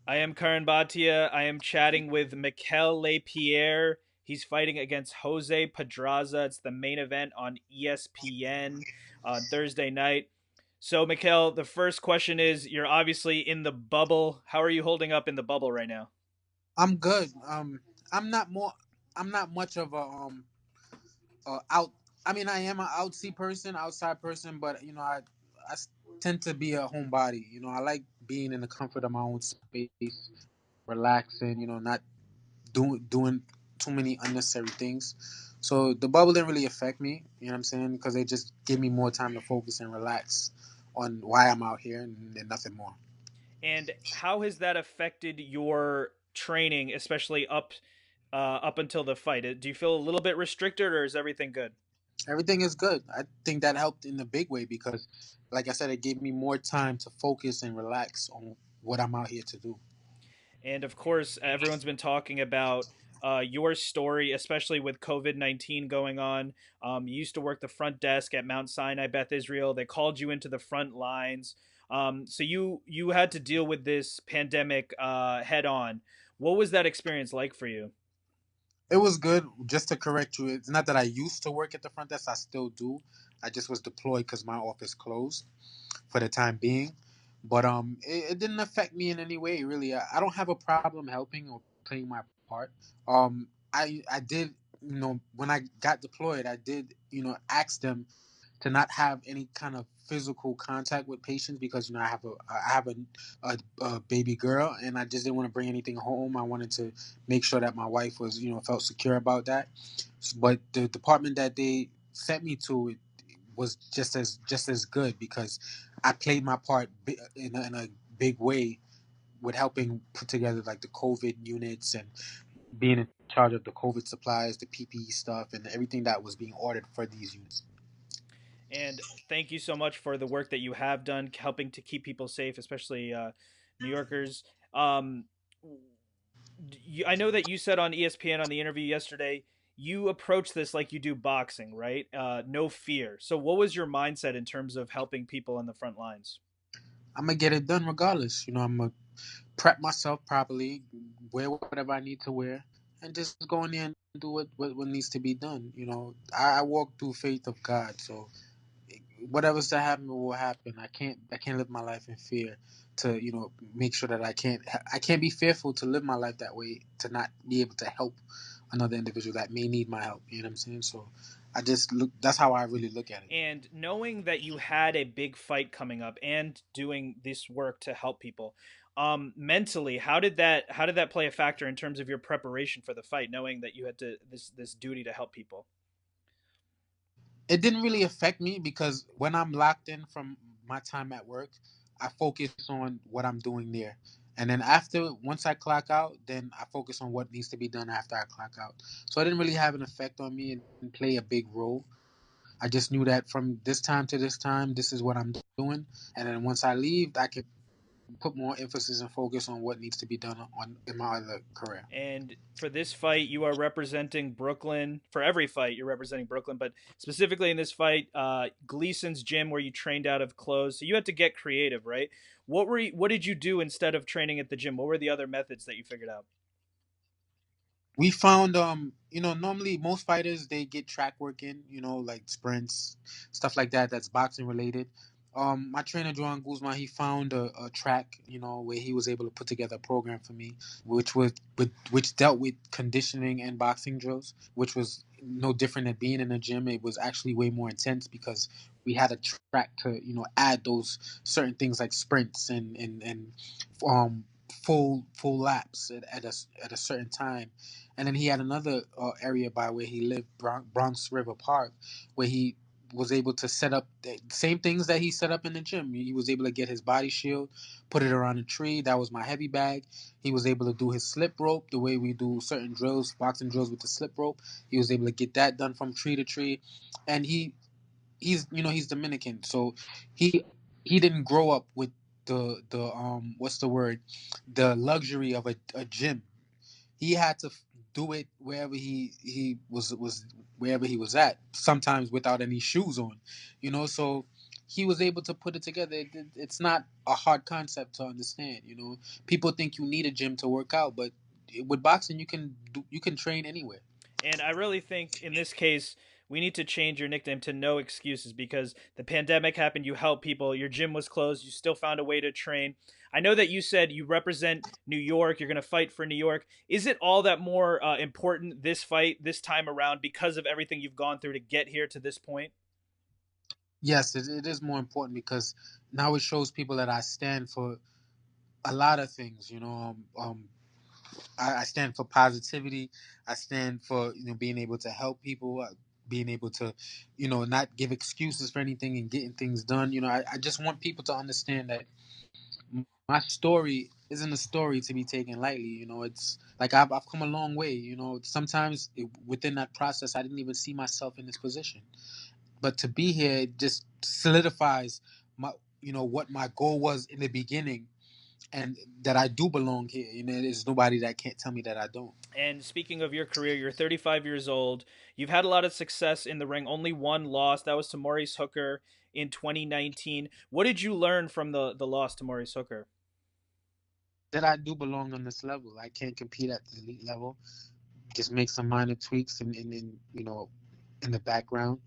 I am Curran Bhatia. I am chatting with Mikkel LesPierre. He's fighting against Jose Pedraza. It's the main event on ESPN on Thursday night. So, Mikkel, the first question is: you're obviously in the bubble. How are you holding up in the bubble right now? I'm good. I'm not more. I'm not much of out. I mean, I am an outside person, but tend to be a homebody. I like being in the comfort of my own space, relaxing. Not doing too many unnecessary things. So the bubble didn't really affect me. You know what I'm saying? Because they just give me more time to focus and relax on why I'm out here and nothing more. And how has that affected your training, especially up until the fight? Do you feel a little bit restricted, or is everything good? Everything is good. I think that helped in a big way because, like I said, it gave me more time to focus and relax on what I'm out here to do. And of course, everyone's been talking about your story, especially with COVID-19 going on. You used to work the front desk at Mount Sinai, Beth Israel. They called you into the front lines. So you had to deal with this pandemic head on. What was that experience like for you? It was good. Just to correct you, it's not that I used to work at the front desk. I still do. I just was deployed because my office closed for the time being. But it didn't affect me in any way really. I don't have a problem helping or playing my part. I did, when I got deployed, I did, ask them to not have any kind of physical contact with patients because I have a baby girl and I just didn't want to bring anything home. I wanted to make sure that my wife was, felt secure about that. But the department that they sent me to, it was just as good because I played my part in a big way with helping put together like the COVID units and being in charge of the COVID supplies, the PPE stuff, and everything that was being ordered for these units. And thank you so much for the work that you have done, helping to keep people safe, especially New Yorkers. Um, I know that you said on ESPN on the interview yesterday you approach this like you do boxing, right? No fear. So, what was your mindset in terms of helping people on the front lines? I'm gonna get it done regardless. I'm gonna prep myself properly, wear whatever I need to wear, and just go in there and do what needs to be done. I walk through faith of God, so whatever's to happen will happen. I can't live my life in fear. To make sure that I can't be fearful to live my life that way. To not be able to help another individual that may need my help. You know what I'm saying? So I just look. That's how I really look at it. And knowing that you had a big fight coming up and doing this work to help people, mentally, how did that play a factor in terms of your preparation for the fight, knowing that you had to this duty to help people? It didn't really affect me because when I'm locked in from my time at work, I focus on what I'm doing there. And then once I clock out, then I focus on what needs to be done after I clock out. So it didn't really have an effect on me and play a big role. I just knew that from this time to this time, this is what I'm doing. And then once I leave, I can put more emphasis and focus on what needs to be done on in my other career. And for this fight, you are representing Brooklyn. For every fight, you're representing Brooklyn, but specifically in this fight, Gleason's gym where you trained out of clothes. So you had to get creative, right? What did you do instead of training at the gym? What were the other methods that you figured out? We found normally most fighters they get track work in, like sprints, stuff like that that's boxing related. My trainer Joan Guzman, he found a track, where he was able to put together a program for me, which dealt with conditioning and boxing drills, which was no different than being in a gym. It was actually way more intense because we had a track to add those certain things like sprints and um full laps at a certain time. And then he had another area by where he lived, Bronx River Park, where he was able to set up the same things that he set up in the gym. He was able to get his body shield, put it around a tree. That was my heavy bag. He was able to do his slip rope the way we do certain drills, boxing drills with the slip rope. He was able to get that done from tree to tree. And he's Dominican, so he he didn't grow up with the what's the word, the luxury of a gym. He had to do it wherever he was wherever he was at. Sometimes without any shoes on, so he was able to put it together. It's not a hard concept to understand. People think you need a gym to work out, but with boxing, you can train anywhere. And I really think in this case, we need to change your nickname to No Excuses because the pandemic happened. You helped people. Your gym was closed. You still found a way to train. I know that you said you represent New York. You're going to fight for New York. Is it all that more important this fight this time around because of everything you've gone through to get here to this point? Yes, it is more important because now it shows people that I stand for a lot of things. I stand for positivity. I stand for being able to help people, being able to not give excuses for anything and getting things done. I just want people to understand that my story isn't a story to be taken lightly. It's like I've come a long way. Sometimes within that process, I didn't even see myself in this position, but to be here it just solidifies my what my goal was in the beginning, and that I do belong here. There's nobody that can't tell me that I don't. And speaking of your career, you're 35 years old. You've had a lot of success in the ring. Only one loss. That was to Maurice Hooker in 2019. What did you learn from the loss to Maurice Hooker? That I do belong on this level. I can't compete at the elite level. Just make some minor tweaks in the background.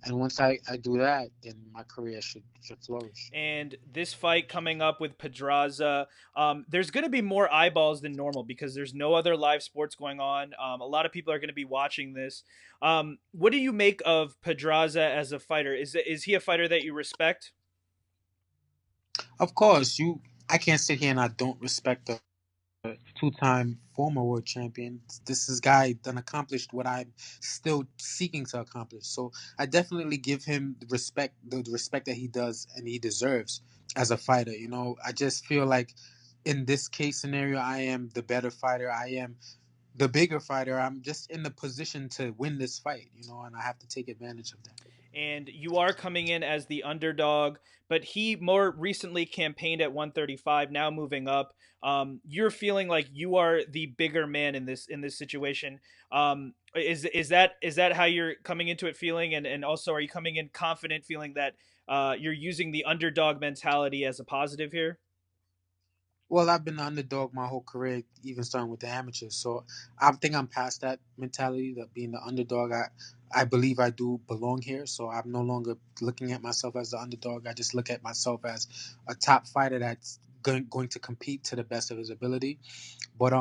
And once I do that, then my career should flourish. And this fight coming up with Pedraza, there's going to be more eyeballs than normal because there's no other live sports going on. A lot of people are going to be watching this. What do you make of Pedraza as a fighter? Is he a fighter that you respect? Of course, I can't sit here and I don't respect the two-time former world champion. This is guy done accomplished what I'm still seeking to accomplish. So I definitely give him the respect that he does and he deserves as a fighter. I just feel like in this case scenario, I am the better fighter. I am the bigger fighter. I'm just in the position to win this fight. And I have to take advantage of that. And you are coming in as the underdog, but he more recently campaigned at 135, now moving up. You're feeling like you are the bigger man in this situation. Is that how you're coming into it feeling, and also are you coming in confident, feeling that you're using the underdog mentality as a positive here? Well, I've been the underdog my whole career, even starting with the amateurs. So I think I'm past that mentality, that being the underdog. I believe I do belong here. So I'm no longer looking at myself as the underdog. I just look at myself as a top fighter that's going to compete to the best of his ability. But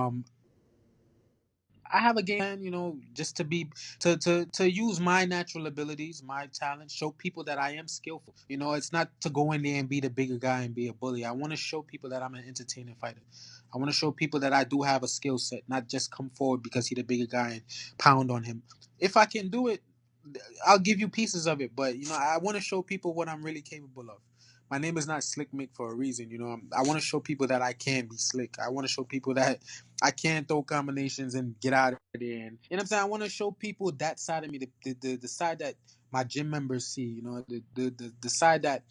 I have a game plan, just to use my natural abilities, my talents, show people that I am skillful. It's not to go in there and be the bigger guy and be a bully. I want to show people that I'm an entertaining fighter. I want to show people that I do have a skill set, not just come forward because he's the bigger guy and pound on him. If I can do it, I'll give you pieces of it. But I want to show people what I'm really capable of. My name is not Slick Mick for a reason. I want to show people that I can be slick. I want to show people that I can throw combinations and get out of there. And you know what I'm saying? I want to show people that side of me, the side that my gym members see. The side that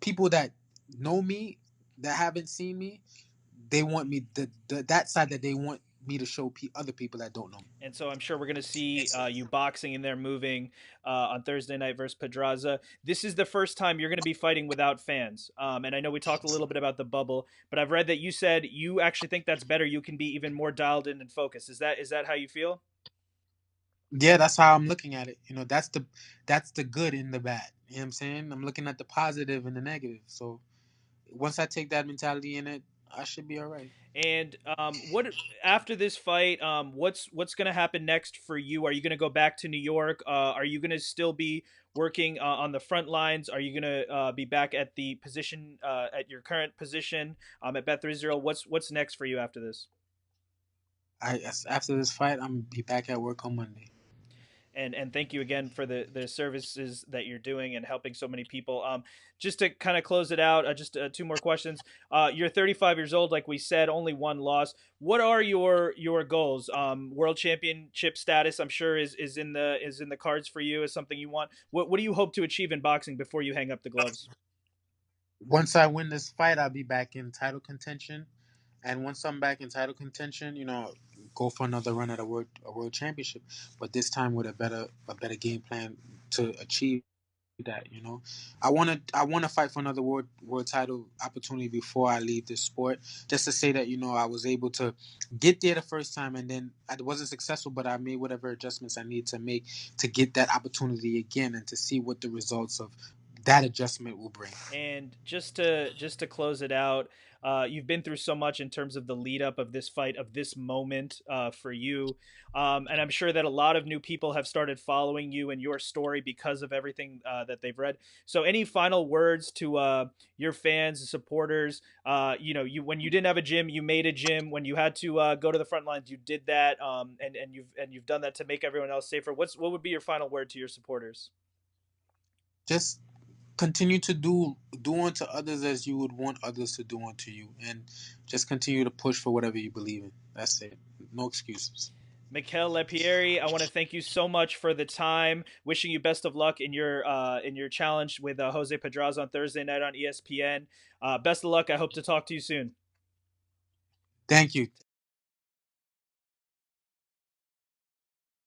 people that know me, that haven't seen me, they want me that side that they want me to show other people that don't know me. And so I'm sure we're going to see you boxing in there, moving on Thursday night versus Pedraza. This is the first time you're going to be fighting without fans. And I know we talked a little bit about the bubble, but I've read that you said you actually think that's better. You can be even more dialed in and focused. Is that how you feel? Yeah, that's how I'm looking at it. That's the good and the bad. You know what I'm saying? I'm looking at the positive and the negative. So once I take that mentality in it, I should be all right. And what after this fight? What's going to happen next for you? Are you going to go back to New York? Are you going to still be working on the front lines? Are you going to be back at the position at your current position at Bet 30? What's next for you after this? After this fight, I'm gonna be back at work on Monday. And thank you again for the services that you're doing and helping so many people. Just to kind of close it out, just two more questions. You're 35 years old, like we said, only one loss. What are your goals? World championship status, I'm sure, is in the cards for you. Is something you want. What do you hope to achieve in boxing before you hang up the gloves? Once I win this fight, I'll be back in title contention. And once I'm back in title contention, go for another run at a world championship. But this time with a better game plan to achieve. that. I want to fight for another world title opportunity before I leave this sport, just to say that I was able to get there the first time, and then I wasn't successful, but I made whatever adjustments I need to make to get that opportunity again, and to see what the results of that adjustment will bring. And just to close it out, you've been through so much in terms of the lead up of this fight, of this moment for you, and I'm sure that a lot of new people have started following you and your story because of everything that they've read. So, any final words to your fans and supporters? You when you didn't have a gym, you made a gym. When you had to go to the front lines, you did that, and you've done that to make everyone else safer. What would be your final word to your supporters? Just continue to do unto others as you would want others to do unto you, and just continue to push for whatever you believe in. That's it. No excuses. Mikkel LesPierre, I want to thank you so much for the time. Wishing you best of luck in your challenge with Jose Pedraza on Thursday night on ESPN. Best of luck. I hope to talk to you soon. Thank you.